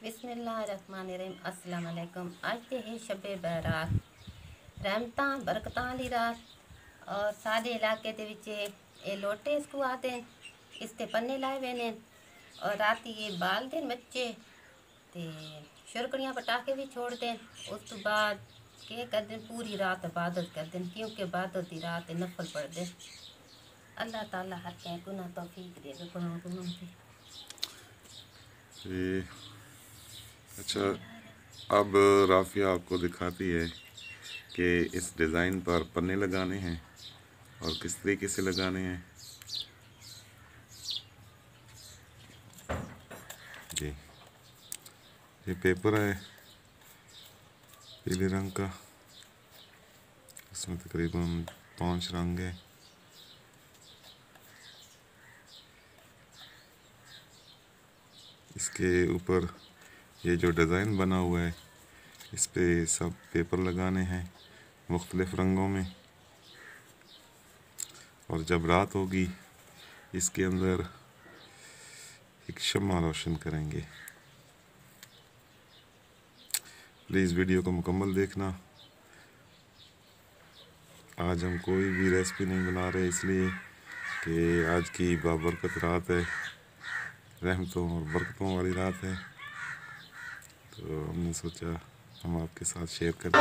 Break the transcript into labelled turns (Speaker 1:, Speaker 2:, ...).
Speaker 1: बिस्मिल्लाहिर्रहमानिर्रहीम। अस्सलाम वालेकुम। आज ते है शबे बरात, रहमतां बरकतां वाली रात। और सारे इलाके दे विच ये लोटे इसको आते हैं, इसके पन्ने लाए हुए ने। और रात ये बाल देन बच्चे ते शुरकड़ियाँ पटाखे भी छोड़ दें। उस तो बाद के कर दें, पूरी रात इबादत कर दें, क्योंकि इबादत की रात नफल पढ़ दें। अल्लाह ताला हर के गुनाह तौफीक दे।
Speaker 2: अच्छा, अब राफिया आपको दिखाती है कि इस डिज़ाइन पर पन्ने लगाने हैं और किस तरीके से लगाने हैं। जी, ये पेपर है पीले रंग का, इसमें तकरीबन 5 रंग है। इसके ऊपर ये जो डिज़ाइन बना हुआ है, इस पे सब पेपर लगाने हैं मुख्तलिफ़ रंगों में। और जब रात होगी इसके अंदर एक शम्मा रोशन करेंगे। प्लीज़ वीडियो को मुकम्मल देखना। आज हम कोई भी रेसिपी नहीं बना रहे, इसलिए कि आज की बाबरकत रात है, रहमतों और बरकतों वाली रात है। तो हमने सोचा हम आपके साथ शेयर करें।